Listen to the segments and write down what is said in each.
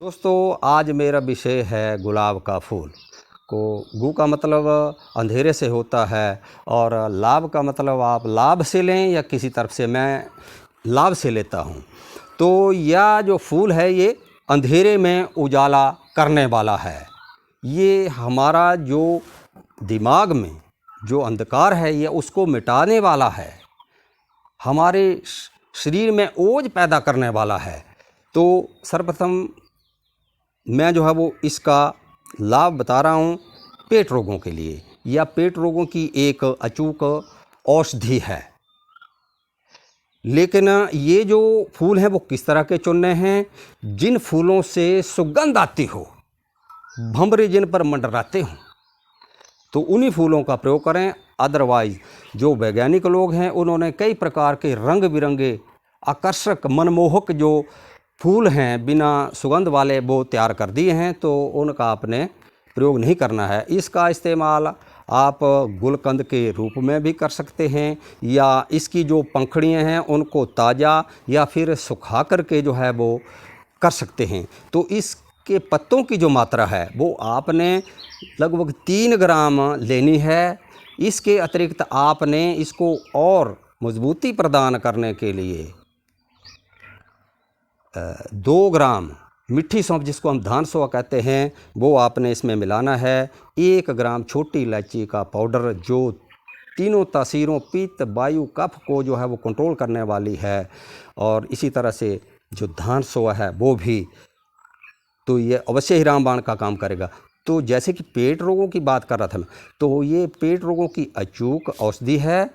दोस्तों, आज मेरा विषय है गुलाब का फूल को। गु का मतलब अंधेरे से होता है और लाभ का मतलब आप लाभ से लें या किसी तरफ से। मैं लाभ से लेता हूँ। तो यह जो फूल है ये अंधेरे में उजाला करने वाला है। ये हमारा जो दिमाग में जो अंधकार है ये उसको मिटाने वाला है। हमारे शरीर में ओज पैदा करने वाला है। तो सर्वप्रथम मैं जो है वो इसका लाभ बता रहा हूँ पेट रोगों के लिए। या पेट रोगों की एक अचूक औषधि है। लेकिन ये जो फूल हैं वो किस तरह के चुनने हैं? जिन फूलों से सुगंध आती हो, भंवरे जिन पर मंडराते हों, तो उन्हीं फूलों का प्रयोग करें। अदरवाइज जो वैज्ञानिक लोग हैं उन्होंने कई प्रकार के रंग बिरंगे आकर्षक मनमोहक जो फूल हैं बिना सुगंध वाले वो तैयार कर दिए हैं, तो उनका आपने प्रयोग नहीं करना है। इसका इस्तेमाल आप गुलकंद के रूप में भी कर सकते हैं या इसकी जो पंखुड़ियाँ हैं उनको ताज़ा या फिर सुखा करके जो है वो कर सकते हैं। तो इसके पत्तों की जो मात्रा है वो आपने लगभग 3 ग्राम लेनी है। इसके अतिरिक्त आपने इसको और मजबूती प्रदान करने के लिए 2 ग्राम मिट्टी सौंफ, जिसको हम धान सोआ कहते हैं, वो आपने इसमें मिलाना है। 1 ग्राम छोटी इलायची का पाउडर जो तीनों तासीरों पित्त वायु कफ को जो है वो कंट्रोल करने वाली है। और इसी तरह से जो धान सोआ है वो भी, तो ये अवश्य ही रामबाण का काम करेगा। तो जैसे कि पेट रोगों की बात कर रहा था मैं, तो ये पेट रोगों की अचूक औषधि है।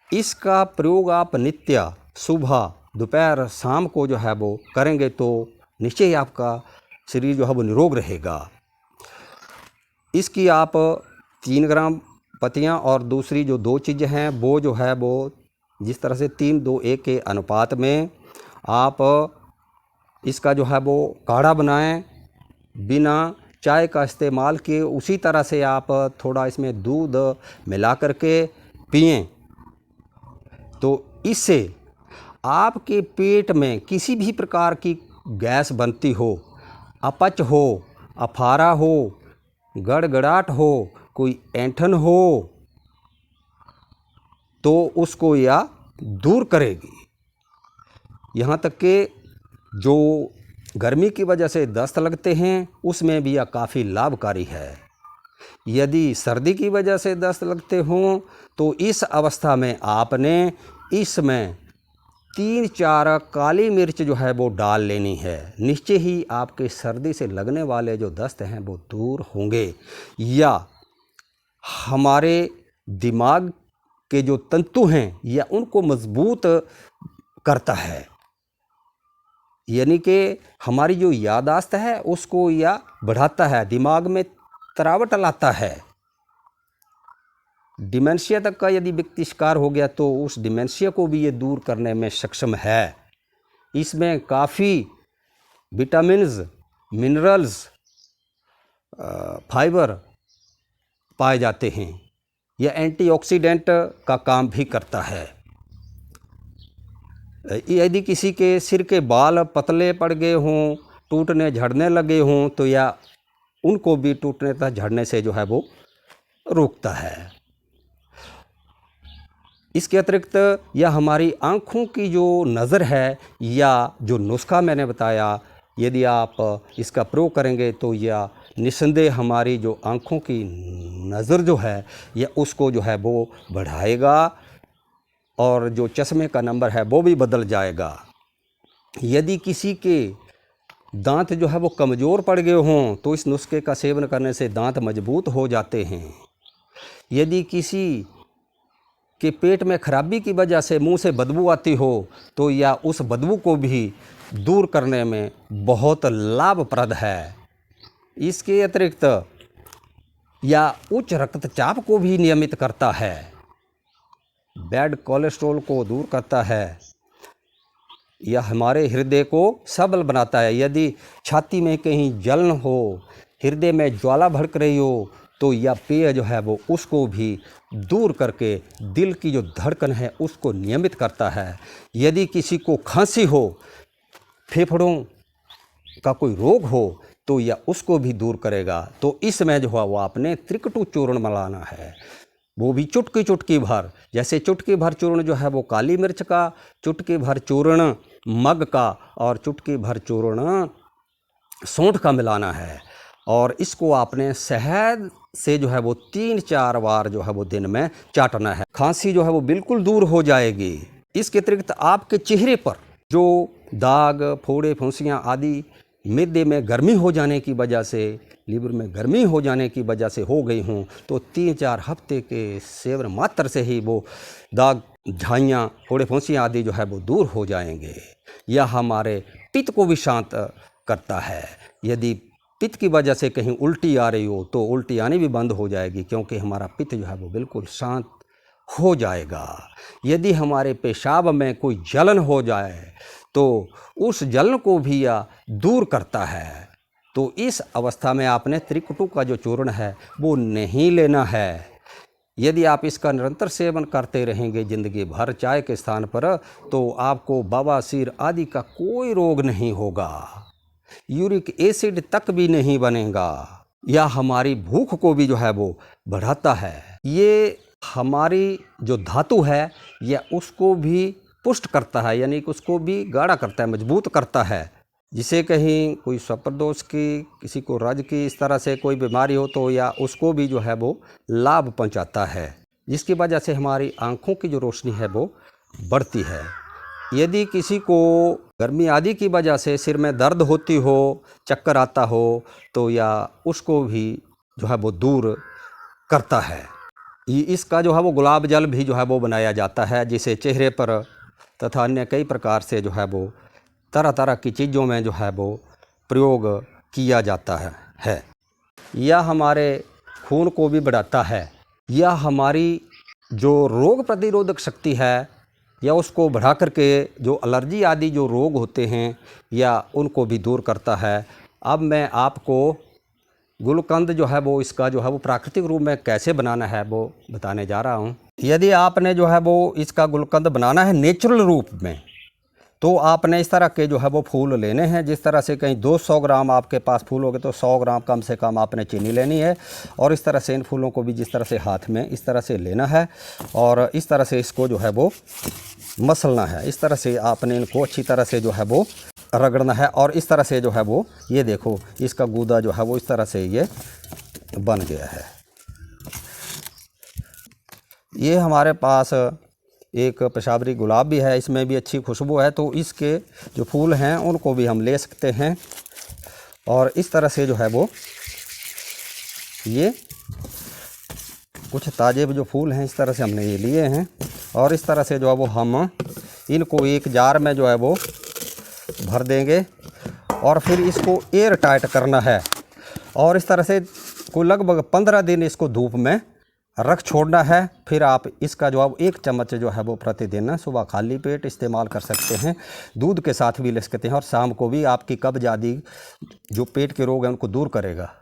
इसका प्रयोग आप नित्य सुबह दोपहर शाम को जो है वो करेंगे तो निश्चय ही आपका शरीर जो है वो निरोग रहेगा। इसकी आप 3 ग्राम पत्तियां और दूसरी जो 2 चीज़ें हैं वो जो है वो जिस तरह से 3-2-1 के अनुपात में आप इसका जो है वो काढ़ा बनाएं बिना चाय का इस्तेमाल किए। उसी तरह से आप थोड़ा इसमें दूध मिला करके पिएं। तो इससे आपके पेट में किसी भी प्रकार की गैस बनती हो, अपच हो, अफारा हो, गड़गड़ाहट हो, कोई ऐंठन हो, तो उसको यह दूर करेगी। यहाँ तक कि जो गर्मी की वजह से दस्त लगते हैं उसमें भी यह काफ़ी लाभकारी है। यदि सर्दी की वजह से दस्त लगते हों तो इस अवस्था में आपने इसमें 3-4 काली मिर्च जो है वो डाल लेनी है। निश्चय ही आपके सर्दी से लगने वाले जो दस्त हैं वो दूर होंगे। या हमारे दिमाग के जो तंतु हैं या उनको मजबूत करता है, यानी कि हमारी जो याददाश्त है उसको या बढ़ाता है, दिमाग में तरावट लाता है। डिमेंशिया तक का यदि व्यक्ति शिकार हो गया तो उस डिमेंशिया को भी ये दूर करने में सक्षम है। इसमें काफ़ी विटामिन्स, मिनरल्स, फाइबर पाए जाते हैं। यह एंटीऑक्सीडेंट का काम भी करता है। यदि किसी के सिर के बाल पतले पड़ गए हों, टूटने झड़ने लगे हों, तो यह उनको भी टूटने तथा झड़ने से जो है वो रोकता है। इसके अतिरिक्त यह हमारी आँखों की जो नज़र है या जो नुस्खा मैंने बताया, यदि आप इसका प्रयोग करेंगे तो यह निस्संदेह हमारी जो आँखों की नज़र जो है यह उसको जो है वो बढ़ाएगा और जो चश्मे का नंबर है वो भी बदल जाएगा। यदि किसी के दांत जो है वो कमज़ोर पड़ गए हों तो इस नुस्खे का सेवन करने से दांत मजबूत हो जाते हैं। यदि किसी कि पेट में खराबी की वजह से मुंह से बदबू आती हो तो या उस बदबू को भी दूर करने में बहुत लाभप्रद है। इसके अतिरिक्त या उच्च रक्तचाप को भी नियमित करता है, बैड कोलेस्ट्रॉल को दूर करता है, यह हमारे हृदय को सबल बनाता है। यदि छाती में कहीं जलन हो, हृदय में ज्वाला भड़क रही हो, तो यह पेय जो है वो उसको भी दूर करके दिल की जो धड़कन है उसको नियमित करता है। यदि किसी को खांसी हो, फेफड़ों का कोई रोग हो तो यह उसको भी दूर करेगा। तो इसमें जो है वो आपने त्रिकटु चूर्ण मिलाना है, वो भी चुटकी चुटकी भर। जैसे चुटकी भर चूर्ण जो है वो काली मिर्च का, चुटकी भर चूर्ण मग का और चुटकी भर चूर्ण सौंठ का मिलाना है। और इसको आपने शहद से जो है वो 3-4 बार जो है वो दिन में चाटना है। खांसी जो है वो बिल्कुल दूर हो जाएगी। इसके अतिरिक्त आपके चेहरे पर जो दाग, फोड़े, फुंसियाँ आदि मैदे में गर्मी हो जाने की वजह से, लीवर में गर्मी हो जाने की वजह से हो गई हों, तो 3-4 हफ्ते के सेवन मात्र से ही वो दाग, झाइयाँ, फोड़े, फुंसियाँ आदि जो है वो दूर हो जाएंगे। यह हमारे पित्त को भी शांत करता है। यदि पित्त की वजह से कहीं उल्टी आ रही हो तो उल्टी आनी भी बंद हो जाएगी, क्योंकि हमारा पित्त जो है वो बिल्कुल शांत हो जाएगा। यदि हमारे पेशाब में कोई जलन हो जाए तो उस जलन को भी यह दूर करता है। तो इस अवस्था में आपने त्रिकटु का जो चूर्ण है वो नहीं लेना है। यदि आप इसका निरंतर सेवन करते रहेंगे ज़िंदगी भर चाय के स्थान पर, तो आपको बवासीर आदि का कोई रोग नहीं होगा, यूरिक एसिड तक भी नहीं बनेगा। यह हमारी भूख को भी जो है वो बढ़ाता है। ये हमारी जो धातु है यह उसको भी पुष्ट करता है, यानी कि उसको भी गाढ़ा करता है, मजबूत करता है। जिसे कहीं कोई स्वप्रदोष की, किसी को रज की, इस तरह से कोई बीमारी हो तो या उसको भी जो है वो लाभ पहुंचाता है, जिसकी वजह से हमारी आँखों की जो रोशनी है वो बढ़ती है। यदि किसी को गर्मी आदि की वजह से सिर में दर्द होती हो, चक्कर आता हो, तो या उसको भी जो है वो दूर करता है। इसका जो है वो गुलाब जल भी जो है वो बनाया जाता है, जिसे चेहरे पर तथा अन्य कई प्रकार से जो है वो तरह तरह की चीज़ों में जो है वो प्रयोग किया जाता है। यह हमारे खून को भी बढ़ाता है। यह हमारी जो रोग प्रतिरोधक शक्ति है या उसको बढ़ा करके जो एलर्जी आदि जो रोग होते हैं या उनको भी दूर करता है। अब मैं आपको गुलकंद जो है वो इसका जो है वो प्राकृतिक रूप में कैसे बनाना है वो बताने जा रहा हूँ। यदि आपने जो है वो इसका गुलकंद बनाना है नेचुरल रूप में, तो आपने इस तरह के जो है वो फूल लेने हैं। जिस तरह से कहीं 200 ग्राम आपके पास फूल होंगे तो 100 ग्राम कम से कम आपने चीनी लेनी है। और इस तरह से इन फूलों को भी जिस तरह से हाथ में इस तरह से लेना है और इस तरह से इसको जो है वो मसलना है। इस तरह से आपने इनको अच्छी तरह से जो है वो रगड़ना है। और इस तरह से जो है वो ये देखो इसका गूदा जो है वो इस तरह से ये बन गया है। ये हमारे पास एक पेशावरी गुलाब भी है, इसमें भी अच्छी खुशबू है, तो इसके जो फूल हैं उनको भी हम ले सकते हैं। और इस तरह से जो है वो ये कुछ ताज़े जो फूल हैं इस तरह से हमने ये लिए हैं। और इस तरह से जो है वो हम इनको एक जार में जो है वो भर देंगे और फिर इसको एयर टाइट करना है। और इस तरह से कोई लगभग 15 दिन इसको धूप में रख छोड़ना है। फिर आप इसका जो है 1 चम्मच जो है वो प्रतिदिन सुबह खाली पेट इस्तेमाल कर सकते हैं, दूध के साथ भी ले सकते हैं। और शाम को भी आपकी कब्ज आदि जो पेट के रोग हैं उनको दूर करेगा।